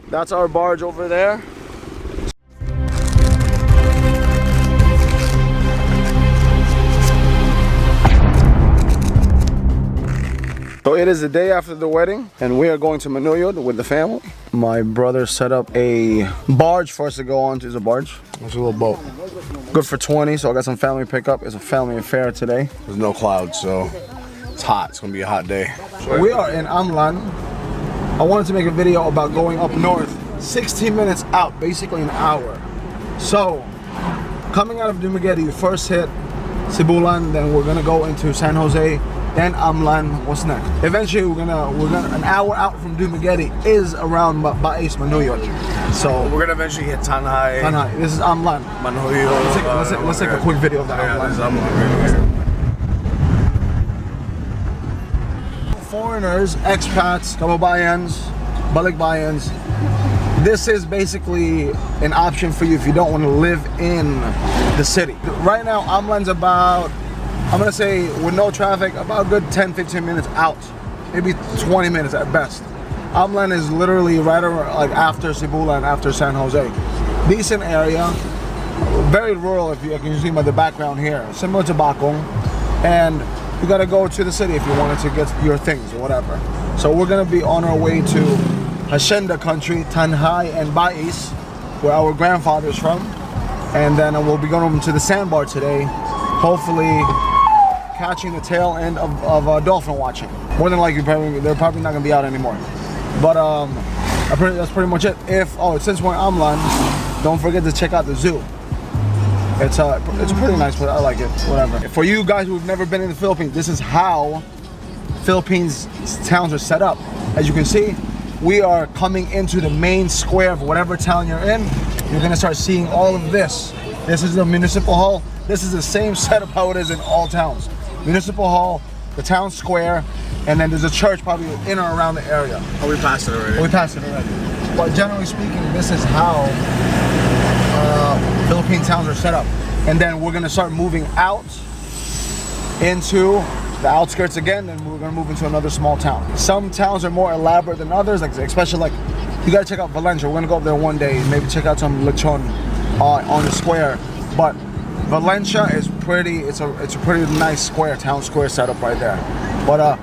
That's our barge over there. So it is the day after the wedding and we are going to Manyujod with the family. My brother set up a barge for us to go on. It's a barge. It's a little boat. Good for 20, so I got some family pickup. It's a family affair today. There's no clouds, so it's hot. It's gonna be a hot day. We are in Amlan. I wanted to make a video about going up north. 16 minutes out, basically an hour. So, coming out of Dumaguete, you first hit Sibulan, then we're gonna go into San Jose, then Amlan. What's next? Eventually, we're gonna an hour out from Dumaguete is around Bais Manjuyod. So we're gonna eventually hit Tanjay. Tanjay. This is Amlan. Manyujod. Let's take a quick video of that. Yeah, this is Amlan. Foreigners, expats, kababayans, balikbayans. This is basically an option for you if you don't want to live in the city. Right now, Amlan's about, I'm gonna say with no traffic, about a good 10-15 minutes out. Maybe 20 minutes at best. Amlan is literally right around, like after Sibulan, after San Jose. Decent area, very rural if you can see by the background here. Similar to Bakong. And you gotta go to the city if you wanted to get your things or whatever. So we're gonna be on our way to Hacienda country, Tanjay and Bais, where our grandfather's from. And then we'll be going to the sandbar today, hopefully catching the tail end of dolphin watching. More than likely, they're probably not gonna be out anymore. But that's pretty much it. Since we're in Amlan, don't forget to check out the zoo. It's a pretty nice place. I like it. Whatever. For you guys who've never been in the Philippines, this is how Philippines towns are set up. As you can see, we are coming into the main square of whatever town you're in. You're gonna start seeing all of this. This is the municipal hall. This is the same setup how it is in all towns. Municipal hall, the town square, and then there's a church probably in or around the area. Oh, we passed it already. We passed it already. But generally speaking, this is how Philippine towns are set up. And then we're gonna start moving out into the outskirts again, and we're gonna move into another small town. Some towns are more elaborate than others, like especially like, you gotta check out Valencia. We're gonna go up there one day, maybe check out some lechon on the square. But Valencia is pretty, it's a pretty nice square, town square setup right there. But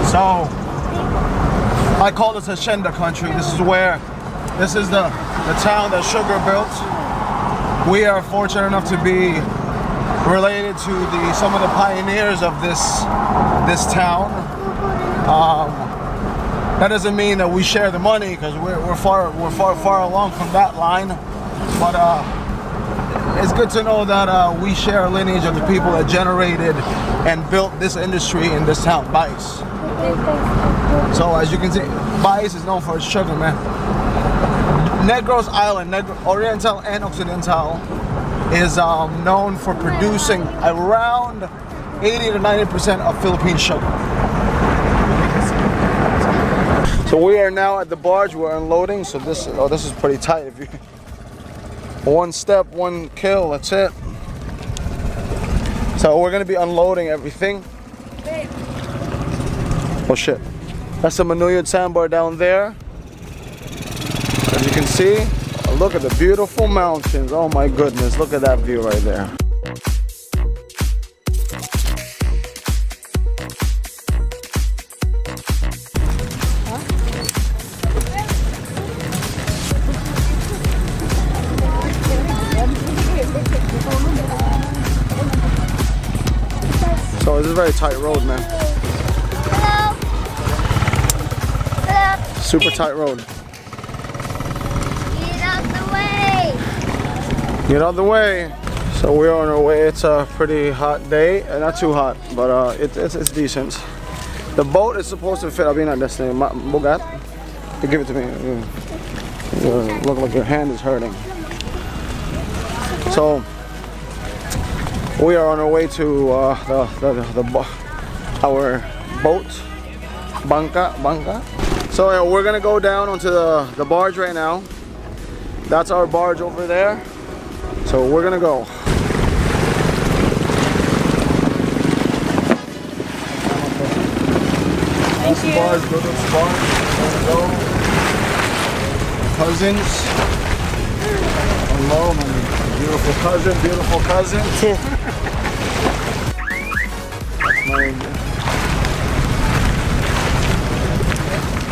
so I call this Hacienda country. This is the town that Sugar built. We are fortunate enough to be related to some of the pioneers of this town. That doesn't mean that we share the money, because we're far along from that line. But it's good to know that we share a lineage of the people that generated and built this industry in this town, Bais. So as you can see, Bais is known for its sugar, man. Negros Island, Oriental and Occidental, is known for producing around 80 to 90% of Philippine sugar. So we are now at the barge. We're unloading. So this is pretty tight. If you one step, one kill, that's it. So we're gonna be unloading everything. Oh shit. That's the Manyujod Sandbar down there. As you can see, look at the beautiful mountains. Oh my goodness, look at that view right there. So this is a very tight road, man. Super tight road. Get out the way! Get out the way. So we're on our way. It's a pretty hot day. Not too hot, but it's decent. The boat is supposed to fit. I'll be not destiny. Bogat. Give it to me. You look like your hand is hurting. So we are on our way to our boat, Bangka. So yeah, we're gonna go down onto the barge right now. That's our barge over there. So we're gonna go. Thank you. Bars, go to the bar. We're gonna go. Cousins. Hello, my beautiful cousin, beautiful cousin. My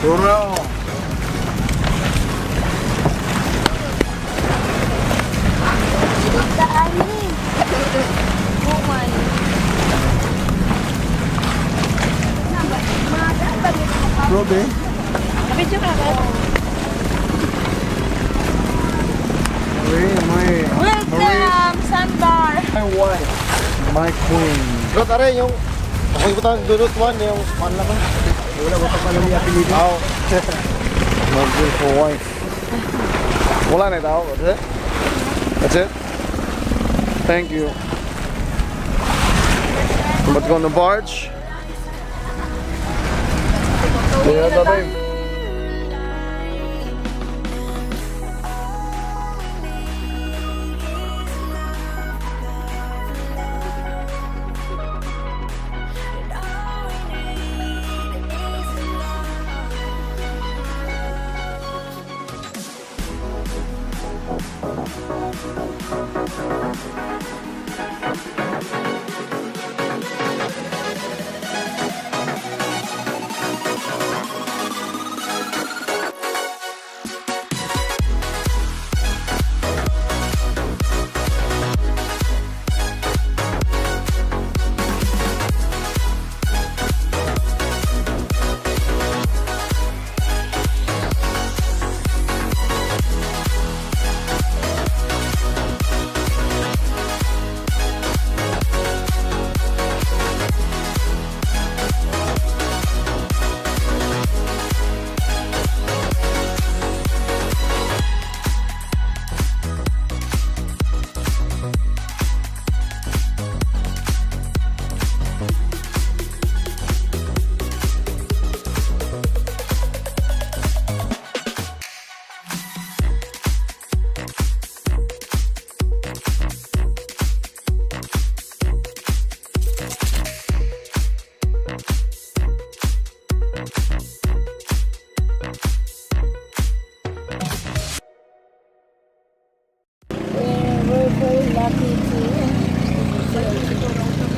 Bro. Robe. Video ka ba? Marie, Welcome, Sandbar. my wife, my queen. Bro, tara yung ako yung butang dunot one yung pan naman. Wala ko pa lang yung pinili. Oh, my beautiful wife. Wala na ito. That's it. That's it. Thank you. Let's go on the barge. Yeah, babe.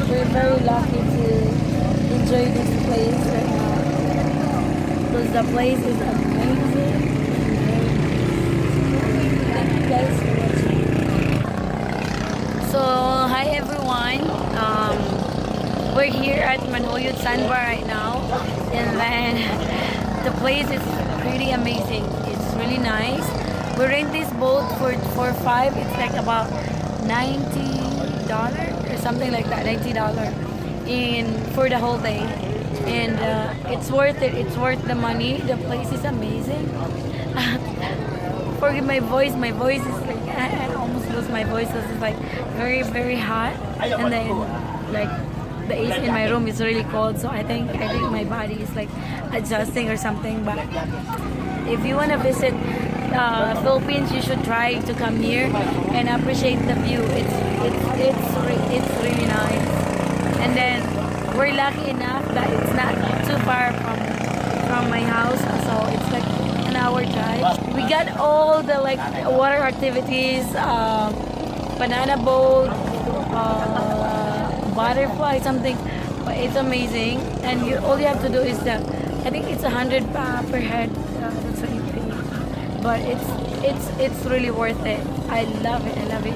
We're very lucky to enjoy this place right now because the place is amazing. Thank you guys for watching. So hi everyone, we're here at Manyujod Sandbar right now, and then the place is pretty amazing. It's really nice. We rent this boat for 5. It's like about $90 or something like that, $90 in for the whole day, and it's worth it. It's worth the money. The place is amazing. Forgive my voice. My voice is like I almost lose my voice because it's like very hot, and then like the AC in my room is really cold. So I think my body is like adjusting or something. But if you want to visit Philippines, you should try to come here and appreciate the view. It's really nice. And then we're lucky enough that it's not too far from my house, so it's like an hour drive. We got all the like water activities, banana boat, butterfly, something. But it's amazing, and all you have to do is that I think it's 100 per head. That's what you pay. But it's really worth it. I love it. I love it.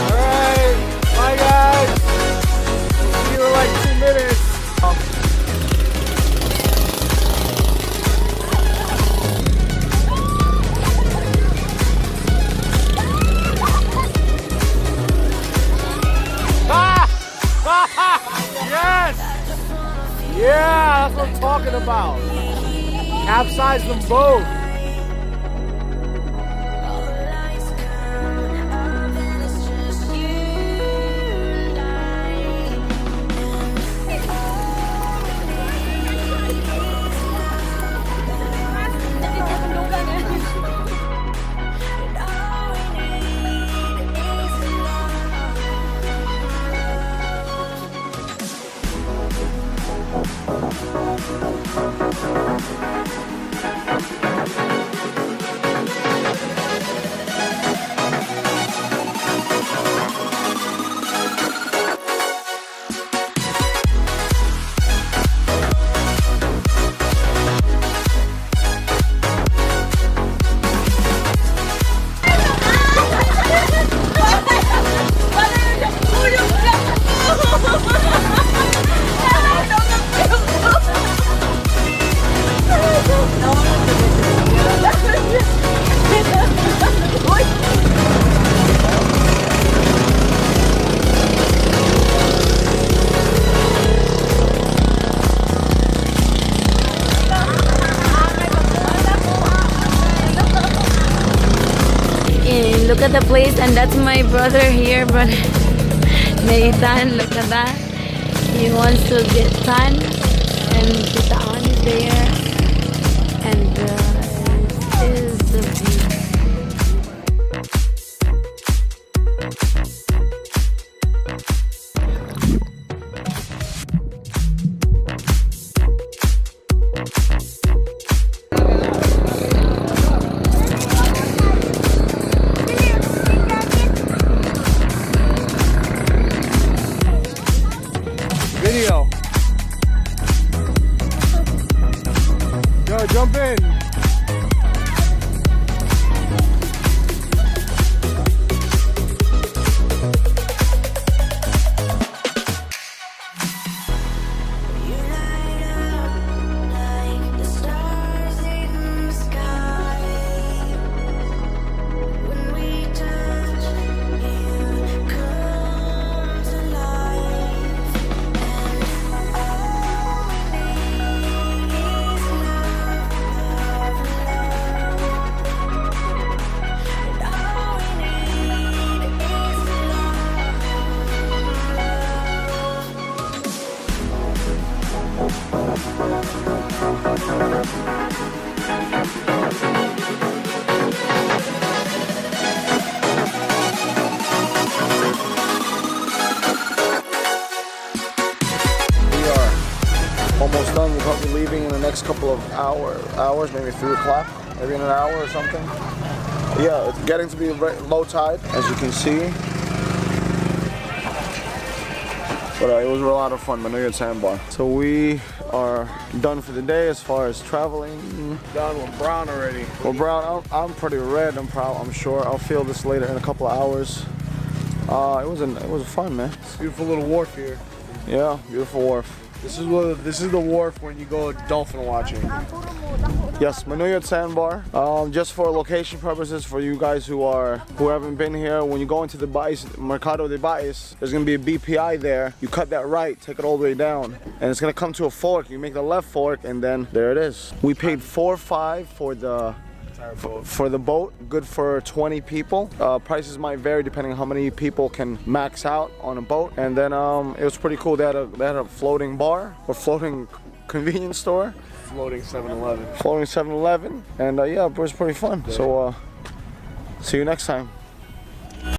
Alright, bye guys. See you in like 2 minutes. Yes! Yeah, that's what I'm talking about. Capsize them both. Look at the place, and that's my brother here, brother Nathan. Look at that. He wants to get tan, and Tita Ann is there, and this is the view. Video. Yo, jump in. Almost done. We'll probably be leaving in the next couple of hours, maybe 3 o'clock, maybe in an hour or something. Yeah, it's getting to be low tide, as you can see. But it was a lot of fun, Manyujod Sandbar. So we are done for the day as far as traveling. Done with brown already. Well, brown, I'm pretty red. I'm sure. I'll feel this later in a couple of hours. It was fun, man. Beautiful little wharf here. Yeah, beautiful wharf. This is the wharf when you go dolphin watching. Yes, Manyujod Sandbar. Just for location purposes, for you guys who haven't been here, when you go into the Mercado de Bais, there's gonna be a BPI there. You cut that right, take it all the way down, and it's gonna come to a fork. You make the left fork, and then there it is. We paid $4.5 for the boat, good for 20 people. Prices might vary depending on how many people can max out on a boat. And then it was pretty cool. They had a floating bar or floating convenience store. Floating 7-Eleven. Floating 7-Eleven. And yeah, it was pretty fun. So see you next time.